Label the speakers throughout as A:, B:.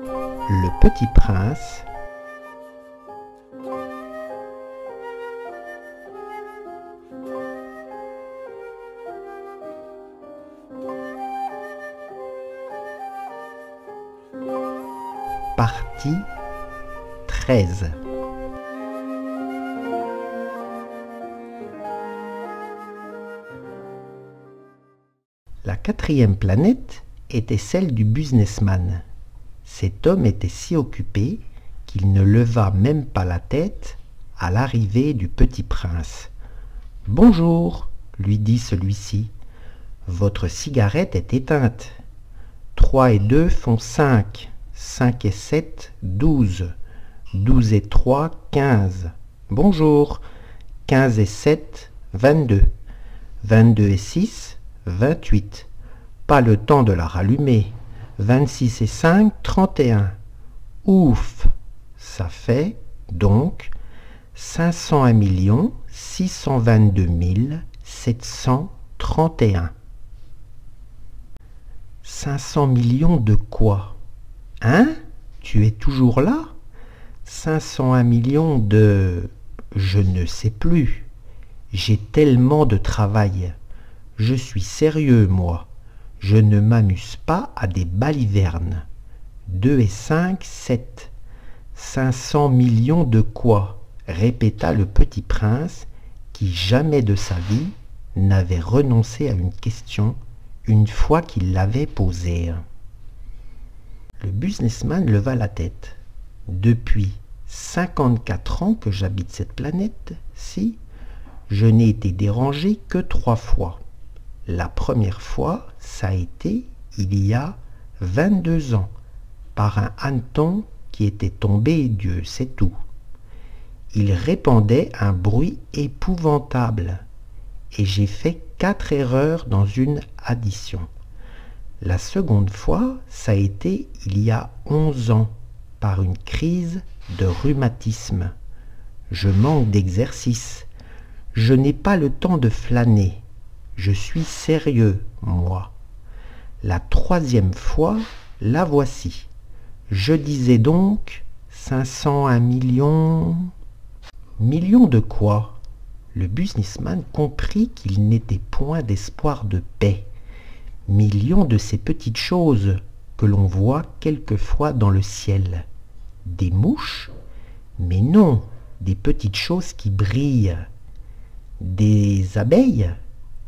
A: Le Petit Prince. Partie 13. La quatrième planète était celle du businessman. Cet homme était si occupé qu'il ne leva même pas la tête à l'arrivée du Petit Prince. « Bonjour, lui dit celui-ci. Votre cigarette est éteinte. 3 et 2 font 5. 5 et 7, 12. 12 et 3, 15. Bonjour. 15 et 7, 22. 22 et 6, 28. Pas le temps de la rallumer. 26 et 5, 31. Ouf. Ça fait, donc, 501 622 731. 500 millions de quoi? Hein? Tu es toujours là? 501 millions de... Je ne sais plus. J'ai tellement de travail. Je suis sérieux, moi. Je ne m'amuse pas à des balivernes. 2 et 5, 7. 500 millions de quoi? Répéta le Petit Prince, qui jamais de sa vie n'avait renoncé à une question une fois qu'il l'avait posée. Le businessman leva la tête. Depuis 54 ans que j'habite cette planète-ci, je n'ai été dérangé que 3 fois. La première fois, ça a été il y a 22 ans, par un hanneton qui était tombé, Dieu sait tout. Il répandait un bruit épouvantable, et j'ai fait 4 erreurs dans une addition. La seconde fois, ça a été il y a 11 ans, par une crise de rhumatisme. Je manque d'exercice. Je n'ai pas le temps de flâner. Je suis sérieux, moi. La troisième fois, la voici. Je disais donc 501 millions... Millions de quoi? Le businessman comprit qu'il n'était point d'espoir de paix. Millions de ces petites choses que l'on voit quelquefois dans le ciel. Des mouches? Mais non, des petites choses qui brillent. Des abeilles?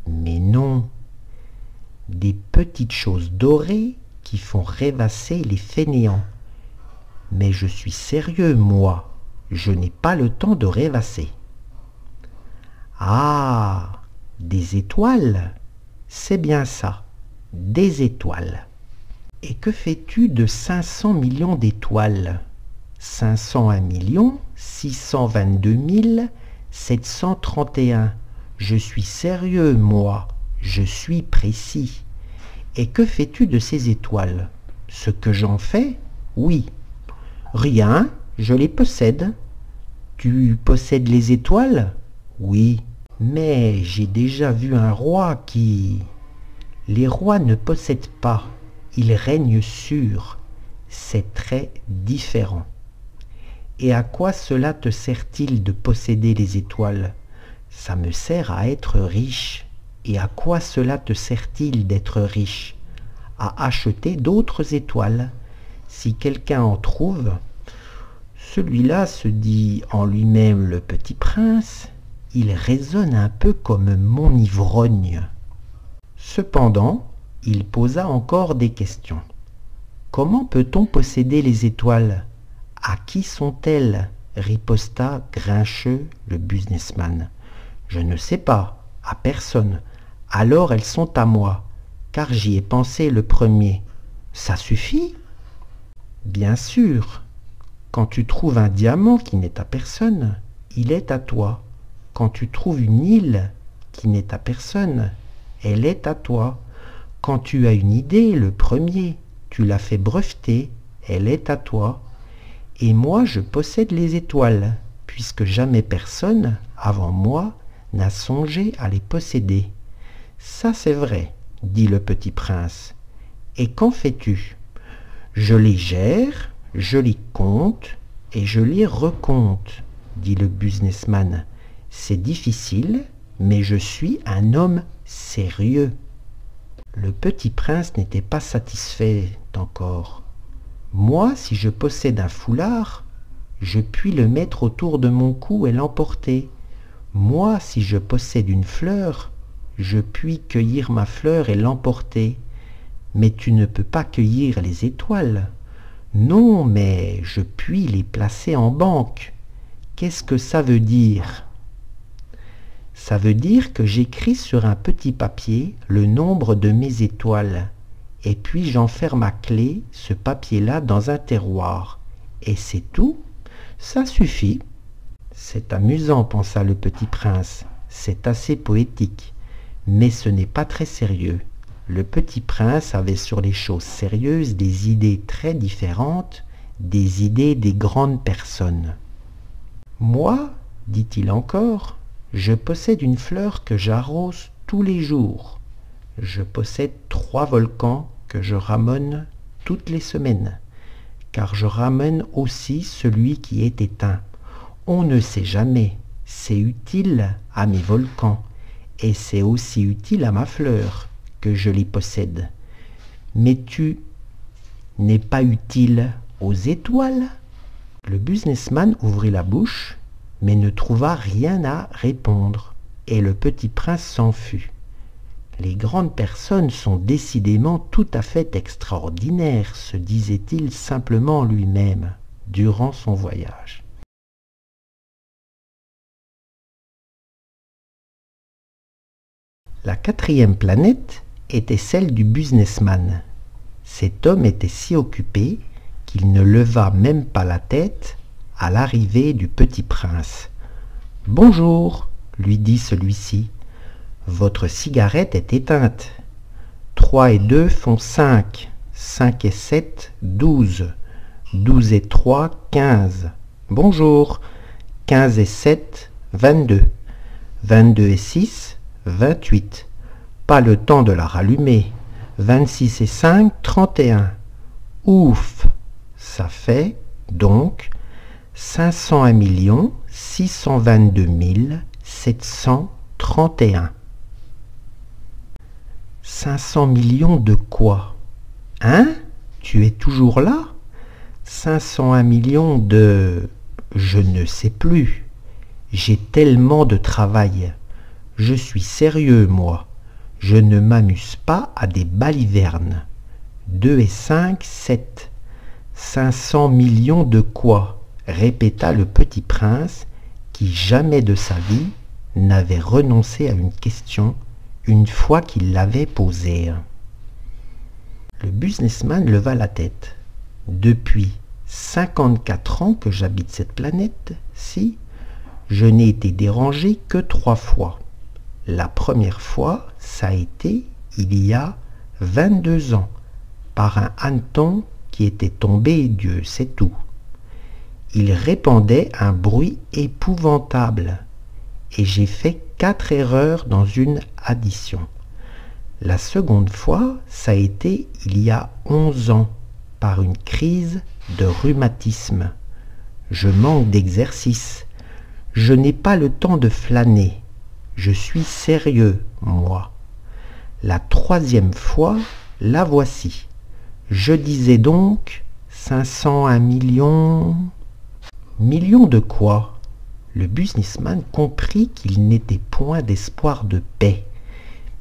A: Mais non. Des petites choses dorées qui font rêvasser les fainéants. Mais je suis sérieux, moi. Je n'ai pas le temps de rêvasser. Ah, des étoiles? C'est bien ça. Des étoiles. Et que fais-tu de 500 millions d'étoiles? 501 622 731. Je suis sérieux, moi. Je suis précis. Et que fais-tu de ces étoiles? Ce que j'en fais? Oui. Rien, je les possède. Tu possèdes les étoiles? Oui. Mais j'ai déjà vu un roi qui... Les rois ne possèdent pas, ils règnent sur. C'est très différent. Et à quoi cela te sert-il de posséder les étoiles? Ça me sert à être riche. Et à quoi cela te sert-il d'être riche? À acheter d'autres étoiles. Si quelqu'un en trouve, celui-là se dit en lui-même le Petit Prince, il raisonne un peu comme mon ivrogne. Cependant, il posa encore des questions. Comment peut-on posséder les étoiles? À qui sont-elles? Riposta grincheux le businessman. Je ne sais pas, à personne. Alors elles sont à moi, car j'y ai pensé le premier. Ça suffit? Bien sûr. Quand tu trouves un diamant qui n'est à personne, il est à toi. Quand tu trouves une île qui n'est à personne, elle est à toi. Quand tu as une idée, le premier, tu l'as fait breveter, elle est à toi. Et moi, je possède les étoiles, puisque jamais personne, avant moi, n'a songé à les posséder. Ça c'est vrai, dit le Petit Prince. Et qu'en fais-tu? Je les gère, je les compte et je les recompte, dit le businessman. C'est difficile, mais je suis un homme sérieux. Le petit prince n'était pas satisfait encore. Moi, si je possède un foulard, je puis le mettre autour de mon cou et l'emporter. Moi, si je possède une fleur, je puis cueillir ma fleur et l'emporter. Mais tu ne peux pas cueillir les étoiles. Non, mais je puis les placer en banque. Qu'est-ce que ça veut dire ? Ça veut dire que j'écris sur un petit papier le nombre de mes étoiles, et puis j'enferme à clé ce papier-là dans un terroir. Et c'est tout, ça suffit. C'est amusant, pensa le petit prince, c'est assez poétique, mais ce n'est pas très sérieux. Le petit prince avait sur les choses sérieuses des idées très différentes des idées des grandes personnes. Moi, dit-il encore, je possède une fleur que j'arrose tous les jours. Je possède 3 volcans que je ramène toutes les semaines, car je ramène aussi celui qui est éteint. On ne sait jamais, c'est utile à mes volcans, et c'est aussi utile à ma fleur que je les possède. Mais tu n'es pas utile aux étoiles ? Le businessman ouvrit la bouche, mais ne trouva rien à répondre, et le petit prince s'en fut. Les grandes personnes sont décidément tout à fait extraordinaires, se disait-il simplement lui-même durant son voyage. La 4e planète était celle du businessman. Cet homme était si occupé qu'il ne leva même pas la tête à l'arrivée du petit prince. « Bonjour, lui dit celui-ci. Votre cigarette est éteinte. 3 et 2 font 5. 5 et 7, 12. 12 et 3, 15. Bonjour. 15 et 7, 22. 22 et 6, 28. Pas le temps de la rallumer. 26 et 5, 31. Ouf, ça fait donc 501 622 731. 500 millions de quoi ? Hein ? Tu es toujours là ? 501 millions de... Je ne sais plus. J'ai tellement de travail. Je suis sérieux, moi. Je ne m'amuse pas à des balivernes. 2 et 5, 7. 500 millions de quoi ? Répéta le petit prince, qui jamais de sa vie n'avait renoncé à une question une fois qu'il l'avait posée. Le businessman leva la tête. Depuis 54 ans que j'habite cette planète-ci, je n'ai été dérangé que 3 fois. La première fois, ça a été il y a 22 ans, par un hanneton qui était tombé, Dieu sait tout. Il répandait un bruit épouvantable, et j'ai fait 4 erreurs dans une addition. La seconde fois, ça a été il y a 11 ans, par une crise de rhumatisme. Je manque d'exercice. Je n'ai pas le temps de flâner. Je suis sérieux, moi. La 3e fois, la voici. Je disais donc 501 millions... Millions de quoi ? Le businessman comprit qu'il n'était point d'espoir de paix.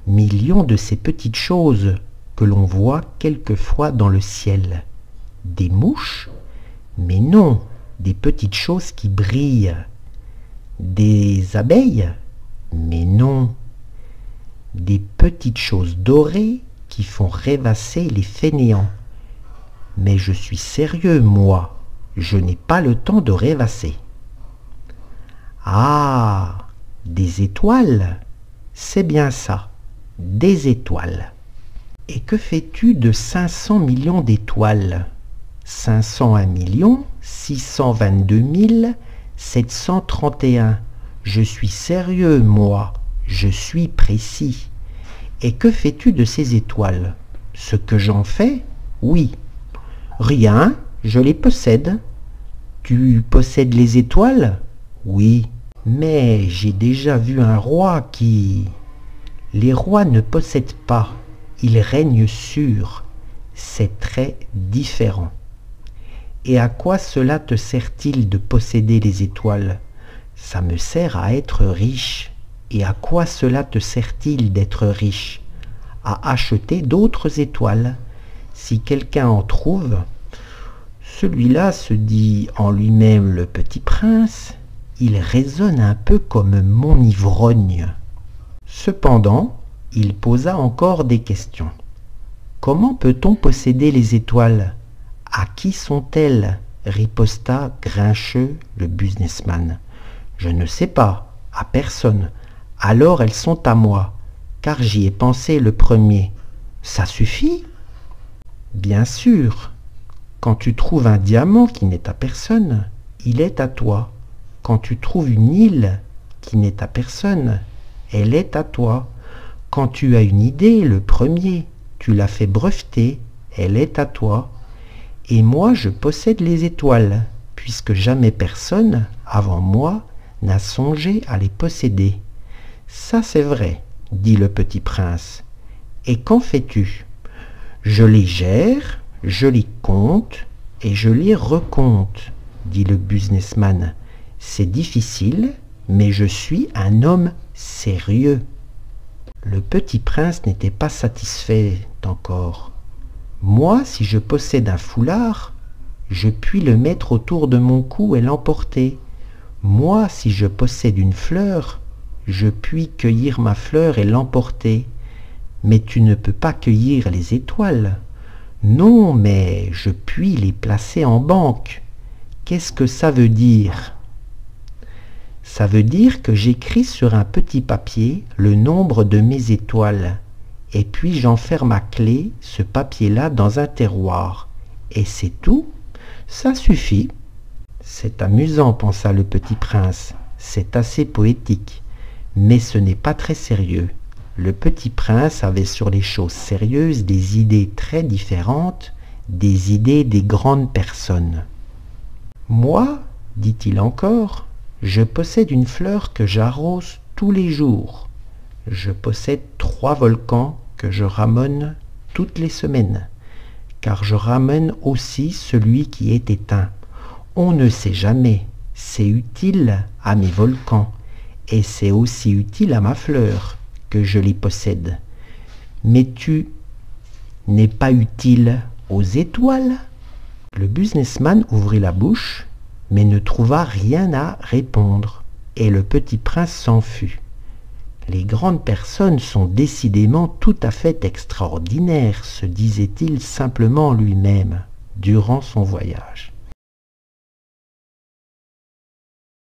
A: Millions de ces petites choses que l'on voit quelquefois dans le ciel. Des mouches ? Mais non, des petites choses qui brillent. Des abeilles ? Mais non. Des petites choses dorées qui font rêvasser les fainéants. Mais je suis sérieux, moi. Je n'ai pas le temps de rêvasser. Ah, des étoiles, c'est bien ça, des étoiles. Et que fais-tu de 500 millions d'étoiles ? 501 622 731. Je suis sérieux, moi, je suis précis. Et que fais-tu de ces étoiles ? Ce que j'en fais ? Oui. Rien, je les possède. Tu possèdes les étoiles? Oui, mais j'ai déjà vu un roi qui... Les rois ne possèdent pas, ils règnent sur. C'est très différent. Et à quoi cela te sert-il de posséder les étoiles? Ça me sert à être riche. Et à quoi cela te sert-il d'être riche? À acheter d'autres étoiles. Si quelqu'un en trouve, celui-là se dit en lui-même le petit prince, il raisonne un peu comme mon ivrogne. Cependant, il posa encore des questions. Comment peut-on posséder les étoiles? À qui sont-elles? Riposta grincheux le businessman. Je ne sais pas, à personne. Alors elles sont à moi, car j'y ai pensé le premier. Ça suffit? Bien sûr. Quand tu trouves un diamant qui n'est à personne, il est à toi. Quand tu trouves une île qui n'est à personne, elle est à toi. Quand tu as une idée, le premier, tu l'as fait breveter, elle est à toi. Et moi, je possède les étoiles, puisque jamais personne, avant moi, n'a songé à les posséder. Ça c'est vrai, dit le petit prince. Et qu'en fais-tu? Je les gère, je les compte et je les recompte, dit le businessman. C'est difficile, mais je suis un homme sérieux. Le petit prince n'était pas satisfait encore. Moi, si je possède un foulard, je puis le mettre autour de mon cou et l'emporter. Moi, si je possède une fleur, je puis cueillir ma fleur et l'emporter. Mais tu ne peux pas cueillir les étoiles. Non, mais je puis les placer en banque. Qu'est-ce que ça veut dire? Ça veut dire que j'écris sur un petit papier le nombre de mes étoiles, et puis j'enferme à clé ce papier-là dans un terroir. Et c'est tout? Ça suffit. C'est amusant, pensa le petit prince. C'est assez poétique. Mais ce n'est pas très sérieux. Le petit prince avait sur les choses sérieuses des idées très différentes des idées des grandes personnes. Moi, dit-il encore, je possède une fleur que j'arrose tous les jours. Je possède 3 volcans que je ramène toutes les semaines, car je ramène aussi celui qui est éteint. On ne sait jamais, c'est utile à mes volcans, et c'est aussi utile à ma fleur que je les possède. Mais tu n'es pas utile aux étoiles? Le businessman ouvrit la bouche, mais ne trouva rien à répondre, et le petit prince s'en fut. Les grandes personnes sont décidément tout à fait extraordinaires, se disait-il simplement lui-même durant son voyage.